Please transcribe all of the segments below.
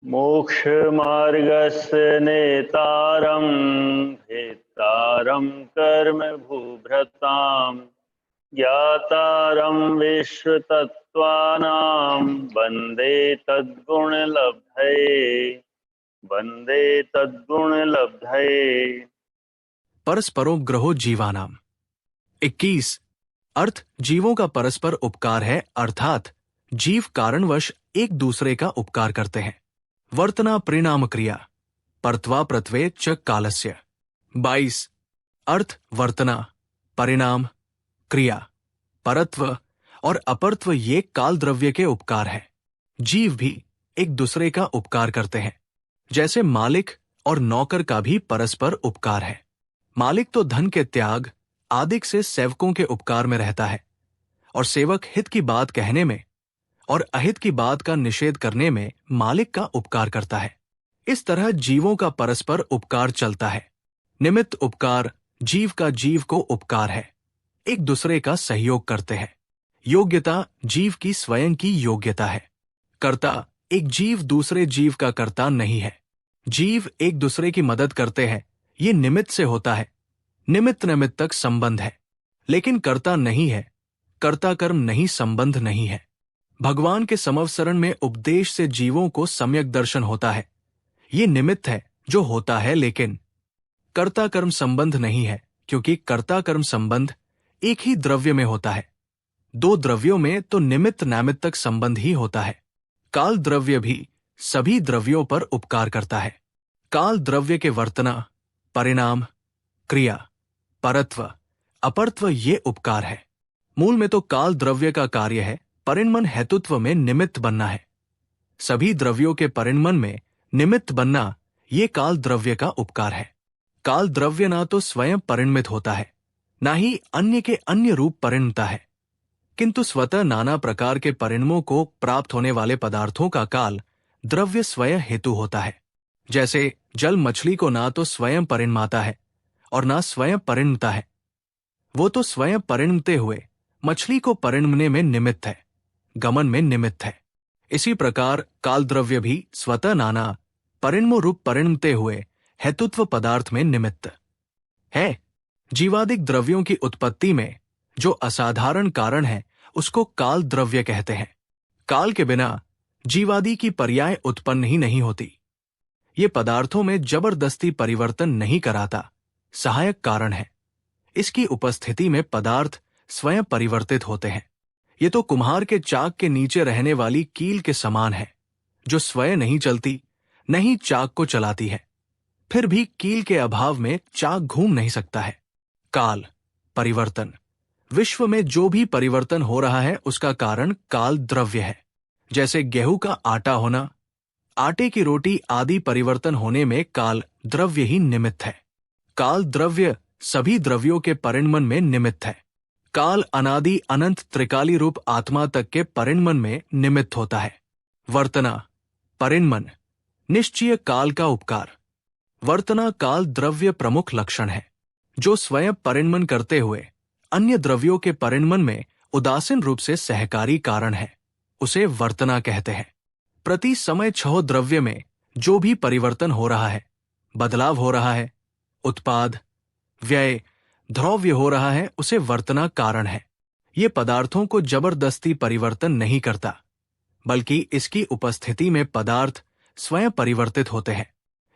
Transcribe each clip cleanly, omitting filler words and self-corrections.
मोक्षमार्गस्य नेतारं भेत्तारं कर्म भूभृतां ज्ञातारं विश्वतत्त्वानां वन्दे तद्गुणलब्धये। परस्परोपग्रहो जीवानाम। 21। अर्थ जीवों का परस्पर उपकार है, अर्थात जीव कारणवश एक दूसरे का उपकार करते हैं। वर्तना परिणाम क्रिया परत्वा प्रत्वे च कालस्य। 22। अर्थ वर्तना, परिणाम, क्रिया, परत्व और अपरत्व ये काल द्रव्य के उपकार है। जीव भी एक दूसरे का उपकार करते हैं, जैसे मालिक और नौकर का भी परस्पर उपकार है। मालिक तो धन के त्याग आदिक से सेवकों के उपकार में रहता है, और सेवक हित की बात कहने में और अहित की बात का निषेध करने में मालिक का उपकार करता है। इस तरह जीवों का परस्पर उपकार चलता है। निमित्त उपकार जीव का जीव को उपकार है, एक दूसरे का सहयोग करते हैं। योग्यता जीव की स्वयं की योग्यता है। कर्ता एक जीव दूसरे जीव का कर्ता नहीं है। जीव एक दूसरे की मदद करते हैं, ये निमित्त से होता है। निमित्त निमित्तक संबंध है, लेकिन कर्ता नहीं है। कर्ता कर्म नहीं, संबंध नहीं है। भगवान के समवसरण में उपदेश से जीवों को सम्यक दर्शन होता है। ये निमित्त है जो होता है, लेकिन कर्ता कर्म संबंध नहीं है, क्योंकि कर्ता कर्म संबंध एक ही द्रव्य में होता है। दो द्रव्यों में तो निमित्त नैमित्तक संबंध ही होता है। काल द्रव्य भी सभी द्रव्यों पर उपकार करता है। काल द्रव्य के वर्तना, परिणाम, क्रिया, परत्व, अपरत्व ये उपकार है। मूल में तो काल द्रव्य का कार्य है परिणमन हेतुत्व में निमित्त बनना है। सभी द्रव्यों के परिणमन में निमित्त बनना ये काल द्रव्य का उपकार है। काल द्रव्य ना तो स्वयं परिणमित होता है, ना ही अन्य के अन्य रूप परिणमता है, किंतु स्वतः नाना प्रकार के परिणमों को प्राप्त होने वाले पदार्थों का काल द्रव्य स्वयं हेतु होता है। जैसे जल मछली को ना तो स्वयं परिणमाता है और ना स्वयं परिणमता है, वो तो स्वयं परिणमते हुए मछली को परिणमने में निमित्त है, गमन में निमित्त है। इसी प्रकार काल द्रव्य भी स्वतः नाना परिणमो रूप परिणमते हुए हेतुत्व पदार्थ में निमित्त है। जीवादिक द्रव्यों की उत्पत्ति में जो असाधारण कारण है उसको काल द्रव्य कहते हैं। काल के बिना जीवादि की पर्याय उत्पन्न ही नहीं होती। ये पदार्थों में जबरदस्ती परिवर्तन नहीं कराता, सहायक कारण है। इसकी उपस्थिति में पदार्थ स्वयं परिवर्तित होते हैं। ये तो कुम्हार के चाक के नीचे रहने वाली कील के समान है, जो स्वयं नहीं चलती, नहीं चाक को चलाती है। फिर भी कील के अभाव में चाक घूम नहीं सकता है। काल, परिवर्तन, विश्व में जो भी परिवर्तन हो रहा है उसका कारण काल द्रव्य है। जैसे गेहूं का आटा होना, आटे की रोटी आदि परिवर्तन होने में काल द्रव्य ही निमित्त है। काल द्रव्य सभी द्रव्यों के परिणमन में निमित्त है। काल अनादि अनंत त्रिकाली रूप आत्मा तक के परिणमन में निमित्त होता है। वर्तना, परिणमन, निश्चय काल का उपकार। वर्तना काल द्रव्य प्रमुख लक्षण है, जो स्वयं परिणमन करते हुए अन्य द्रव्यों के परिणमन में उदासीन रूप से सहकारी कारण है, उसे वर्तना कहते हैं। प्रति समय छह द्रव्य में जो भी परिवर्तन हो रहा है, बदलाव हो रहा है, उत्पाद, व्यय, द्रव्य हो रहा है, उसे वर्तना कारण है। ये पदार्थों को जबरदस्ती परिवर्तन नहीं करता, बल्कि इसकी उपस्थिति में पदार्थ स्वयं परिवर्तित होते हैं।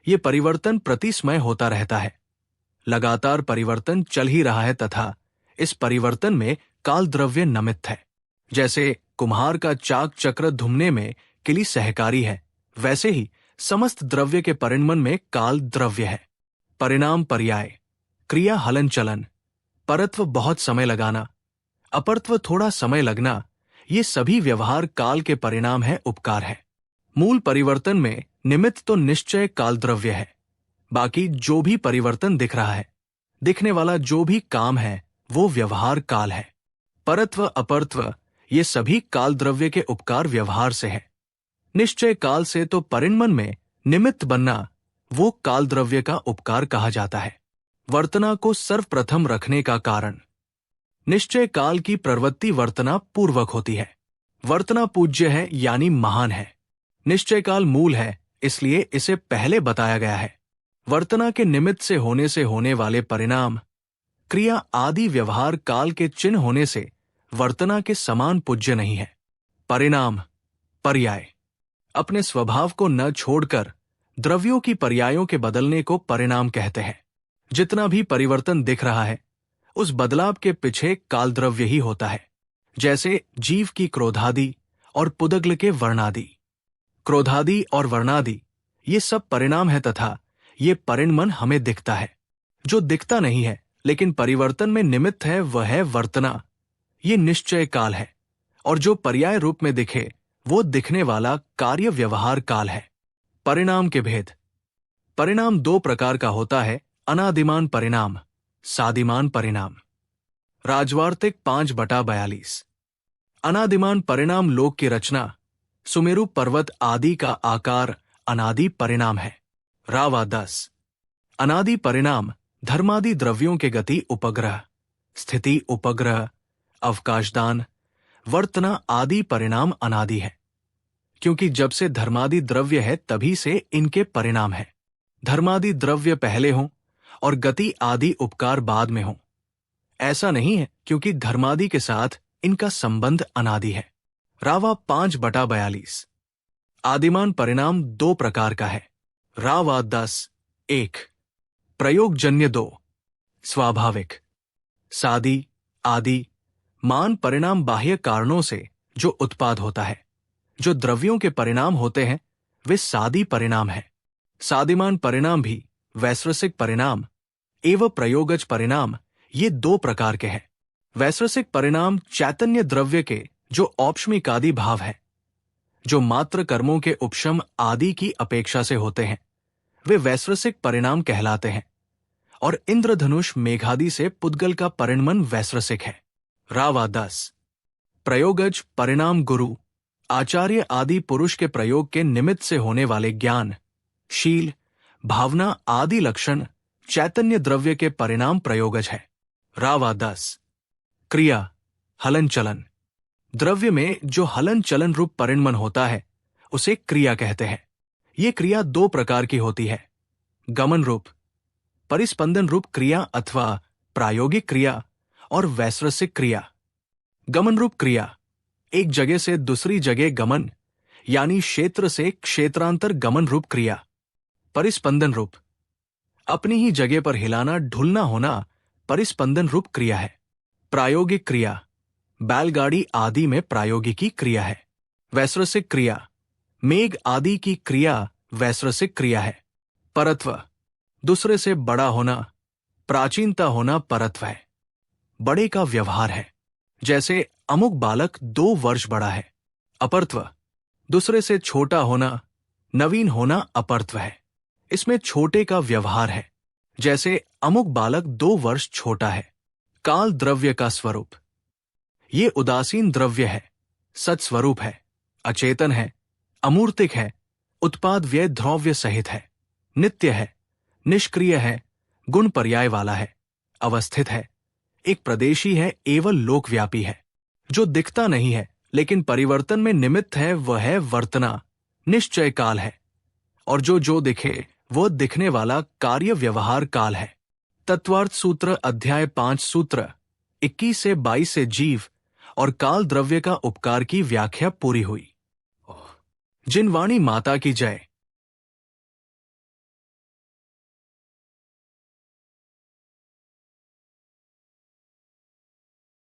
ये परिवर्तन प्रति समय होता रहता है। लगातार परिवर्तन चल ही रहा है तथा इस परिवर्तन में काल द्रव्य निमित्त है। जैसे कुम्हार का चाक चक्र घूमने में किली सहकारी है, वैसे ही समस्त द्रव्य के परिणमन में काल द्रव्य है। परिणाम, पर्याय, क्रिया, हलन चलन, परत्व बहुत समय लगाना, अपरत्व थोड़ा समय लगना, ये सभी व्यवहार काल के परिणाम है, उपकार है। मूल परिवर्तन में निमित्त तो निश्चय काल द्रव्य है। बाकी जो भी परिवर्तन दिख रहा है, दिखने वाला जो भी काम है, वो व्यवहार काल है। परत्व, अपरत्व ये सभी काल द्रव्य के उपकार व्यवहार से है। निश्चय काल से तो परिणमन में निमित्त बनना वो काल द्रव्य का उपकार कहा जाता है। वर्तना को सर्वप्रथम रखने का कारण, निश्चय काल की प्रवृत्ति वर्तना पूर्वक होती है। वर्तना पूज्य है यानी महान है। निश्चय काल मूल है इसलिए इसे पहले बताया गया है। वर्तना के निमित्त से होने वाले परिणाम, क्रिया आदि व्यवहार काल के चिन्ह होने से वर्तना के समान पूज्य नहीं है। परिणाम, पर्याय, अपने स्वभाव को न छोड़कर द्रव्यों की पर्यायों के बदलने को परिणाम कहते हैं। जितना भी परिवर्तन दिख रहा है उस बदलाव के पीछे कालद्रव्य ही होता है। जैसे जीव की क्रोधादि और पुदग्ल के वर्णादि। क्रोधादि और वर्णादि ये सब परिणाम है तथा ये परिणमन हमें दिखता है। जो दिखता नहीं है लेकिन परिवर्तन में निमित्त है वह है वर्तना, ये निश्चय काल है। और जो पर्याय रूप में दिखे वो दिखने वाला कार्य व्यवहार काल है। परिणाम के भेद। परिणाम दो प्रकार का होता है, अनादिमान परिणाम, सादिमान परिणाम। राजवार्तिक 5/42। अनादिमान परिणाम लोक की रचना, सुमेरु पर्वत आदि का आकार अनादि परिणाम है। रावा 10। अनादि परिणाम धर्मादि द्रव्यों के गति उपग्रह, स्थिति उपग्रह, अवकाशदान, वर्तना आदि परिणाम अनादि है। क्योंकि जब से धर्मादि द्रव्य है तभी से इनके परिणाम है। धर्मादि द्रव्य पहले हों और गति आदि उपकार बाद में हों, ऐसा नहीं है, क्योंकि धर्मादि के साथ इनका संबंध अनादि है। रावा 5/42। आदिमान परिणाम दो प्रकार का है। रावा 10। 1 प्रयोगजन्य 2 स्वाभाविक। सादि आदि मान परिणाम बाह्य कारणों से जो उत्पाद होता है। जो द्रव्यों के परिणाम होते हैं वे सादी परिणाम है। सादिमान परिणाम भी वैश्रसिक परिणाम एवं प्रयोगज परिणाम ये दो प्रकार के हैं। वैश्रसिक परिणाम चैतन्य द्रव्य के जो औपश्मिकादि भाव है, जो मात्र कर्मों के उपशम आदि की अपेक्षा से होते हैं, वे वैश्रसिक परिणाम कहलाते हैं। और इंद्रधनुष मेघादि से पुद्गल का परिणमन वैश्रसिक है। रावा 10। प्रयोगज परिणाम गुरु, आचार्य आदि पुरुष के प्रयोग के निमित्त से होने वाले ज्ञान, शील, भावना आदि लक्षण चैतन्य द्रव्य के परिणाम प्रयोगज है। रावा 10। क्रिया, हलन चलन। द्रव्य में जो हलन चलन रूप परिणमन होता है उसे क्रिया कहते हैं। ये क्रिया दो प्रकार की होती है, गमन रूप, परिस्पंदन रूप क्रिया अथवा प्रायोगिक क्रिया, और वैश्रसिक क्रिया। गमन रूप क्रिया, एक जगह से दूसरी जगह गमन यानी क्षेत्र से क्षेत्रांतर गमन रूप क्रिया। परिस्पंदन रूप, अपनी ही जगह पर हिलाना ढुलना होना परिस्पंदन रूप क्रिया है। प्रायोगिक क्रिया, बैलगाड़ी आदि में प्रायोगिकी क्रिया है। वैश्रसिक क्रिया, मेघ आदि की क्रिया वैश्रसिक क्रिया है। परत्व, दूसरे से बड़ा होना, प्राचीनता होना परत्व है। बड़े का व्यवहार है, जैसे अमुक बालक 2 वर्ष बड़ा है। अपरत्व, दूसरे से छोटा होना, नवीन होना अपरत्व है। इसमें छोटे का व्यवहार है, जैसे अमुक बालक 2 वर्ष छोटा है। काल द्रव्य का स्वरूप, ये उदासीन द्रव्य है, सत्स्वरूप है, अचेतन है, अमूर्तिक है, उत्पाद व्यय द्रव्य सहित है, नित्य है, निष्क्रिय है, गुण पर्याय वाला है, अवस्थित है, एक प्रदेशी है एवं लोकव्यापी है। जो दिखता नहीं है लेकिन परिवर्तन में निमित्त है वह है वर्तना, निश्चय काल है। और जो दिखे वह दिखने वाला कार्य व्यवहार काल है। तत्वार्थ सूत्र अध्याय 5 सूत्र 21 से 22 से जीव और काल द्रव्य का उपकार की व्याख्या पूरी हुई। जिन वाणी माता की जय।